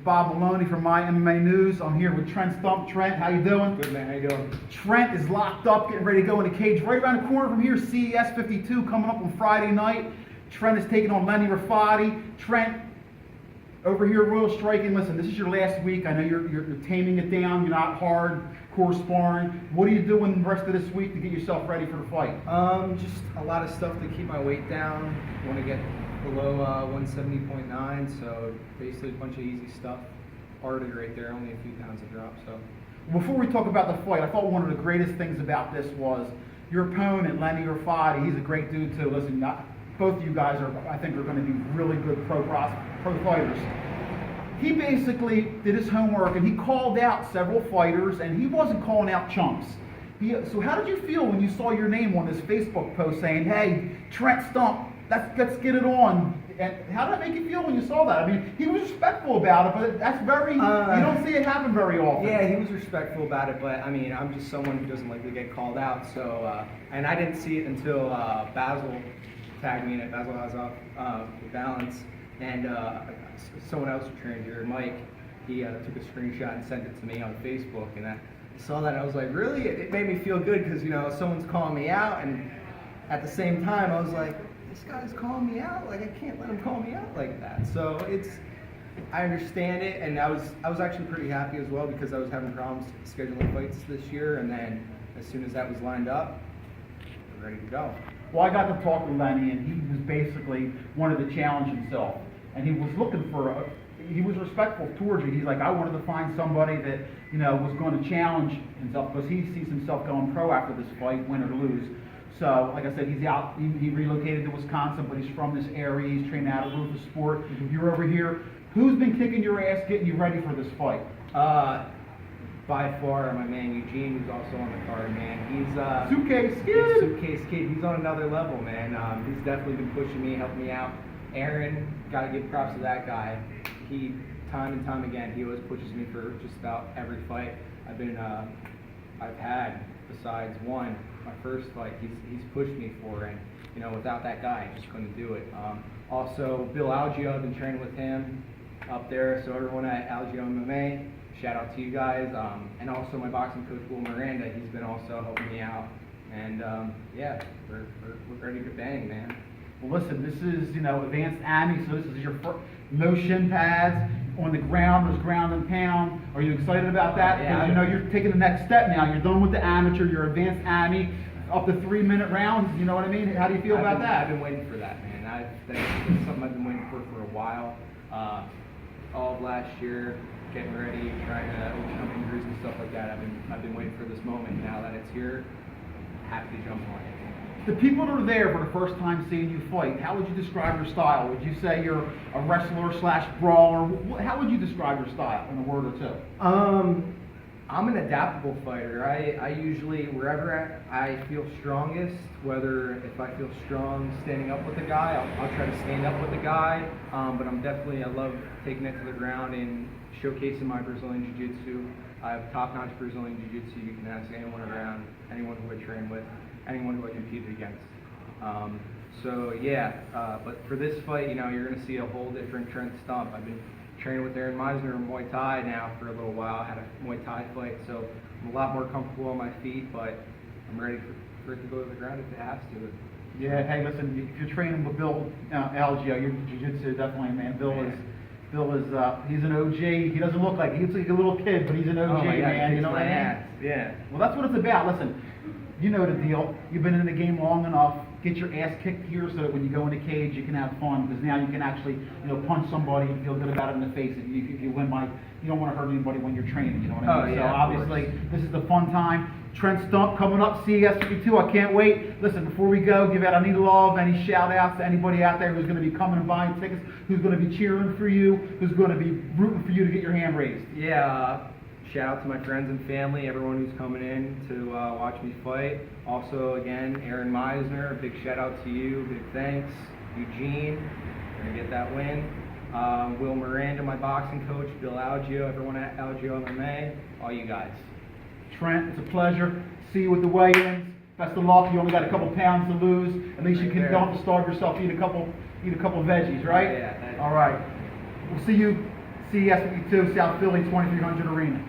Bob Maloney from My MMA News. I'm here with Trent Stump. Trent, how you doing? Good, man. How you doing? Trent is locked up, getting ready to go in the cage right around the corner from here. CES 52 coming up on Friday night. Trent is taking on Lenny Rafati. Trent, over here, Royal Striking. Listen, this is your last week. I know you're taming it down. You're not hardcore sparring. What are you doing the rest of this week to get yourself ready for the fight? Just a lot of stuff to keep my weight down. Want to get below 170.9, so basically a bunch of easy stuff. Already right there, only a few pounds to drop. So before we talk about the fight, I thought one of the greatest things about this was your opponent, Lenny Rafati. He's a great dude too. Listen, both of you guys I think are going to be really good pro fighters. He basically did his homework and he called out several fighters, and he wasn't calling out chumps. So how did you feel when you saw your name on this Facebook post saying, "Hey, Trent Stump, let's get it on"? And how did it make you feel when you saw that? I mean, he was respectful about it, but that's very, you don't see it happen very often. Yeah, he was respectful about it, but I mean, I'm just someone who doesn't like to get called out. So, and I didn't see it until Basil tagged me in it. Basil has with Balance, and someone else who trained here, Mike, he took a screenshot and sent it to me on Facebook, and I saw that and I was like, really? It made me feel good because, you know, someone's calling me out, and at the same time I was like, this guy's calling me out, like I can't let him call me out like that. So I understand it, and I was actually pretty happy as well because I was having problems scheduling fights this year, and then as soon as that was lined up, we're ready to go. Well, I got to talk to Lenny, and he was basically wanted to challenge himself, and he was looking for he was respectful towards you. He's like, I wanted to find somebody that, you know, was going to challenge himself because he sees himself going pro after this fight, win or lose. So, like I said, he's out. He relocated to Wisconsin, but he's from this area. He's trained out of Rufus Sport. You're over here. Who's been kicking your ass, getting you ready for this fight? By far, my man Eugene, who's also on the card, man. He's Suitcase Kid. Suitcase Kid. He's on another level, man. He's definitely been pushing me, helping me out. Aaron, gotta give props to that guy. He, time and time again, he always pushes me for just about every fight I've had, besides one, my first fight. He's pushed me for, and you know, without that guy, I just couldn't do it. Also, Bill Algio, I've been training with him up there. So everyone at Algio MMA, shout out to you guys. And also my boxing coach, Will Miranda, he's been also helping me out. And yeah, we're ready to bang, man. Well, listen, this is, you know, advanced AMI, so this is your first, no shin pads, on the ground, there's ground and pound. Are you excited about that? Yeah, because you know you're taking the next step now. You're done with the amateur, you're advanced AMI, up to 3-minute rounds, you know what I mean? How do you feel about that? I've been waiting for that, man. That's something I've been waiting for a while. All of last year, getting ready, trying to overcome injuries and stuff like that. I've been waiting for this moment. Now that it's here, happy to jump on it. The people that are there for the first time seeing you fight, how would you describe your style? Would you say you're a wrestler / brawler? How would you describe your style in a word or two? I'm an adaptable fighter. I usually, wherever I feel strongest, whether if I feel strong standing up with a guy, I'll try to stand up with a guy. But I love taking it to the ground and showcasing my Brazilian Jiu-Jitsu. I have top-notch Brazilian Jiu-Jitsu. You can ask anyone around, anyone who I train with, anyone who I competed against. So yeah, but for this fight, you know, you're going to see a whole different Trent Stump. I've been training with Aaron Meisner in Muay Thai now for a little while. I had a Muay Thai fight, so I'm a lot more comfortable on my feet, but I'm ready for it to go to the ground if it has to. Yeah, hey, listen, if you're training with Bill Algio, your jiu-jitsu definitely, man. Bill is he's an OG. He doesn't look like he's like a little kid, but he's an OG, man. You know what I mean? Yeah. Well, that's what it's about. Listen, you know the deal. You've been in the game long enough. Get your ass kicked here so that when you go in the cage, you can have fun. Because now you can actually, you know, punch somebody and feel good about it in the face. If you win by, you don't want to hurt anybody when you're training. You know what I mean? Yeah, so obviously, this is the fun time. Trent Stump coming up, CES 52. I can't wait. Listen, before we go, give out any love, any shout outs to anybody out there who's going to be coming and buying tickets, who's going to be cheering for you, who's going to be rooting for you to get your hand raised. Yeah. Shout out to my friends and family, everyone who's coming in to watch me fight. Also, again, Aaron Meisner, a big shout out to you, big thanks. Eugene, we're going to get that win. Will Miranda, my boxing coach, Bill Algio, everyone at Algio MMA, all you guys. Trent, it's a pleasure. See you with the weigh-ins. Best of luck. You only got a couple pounds to lose. At least you can don't starve yourself. Eat a couple veggies, right? Yeah. All right. We'll see you CES 52, South Philly, 2300 Arena.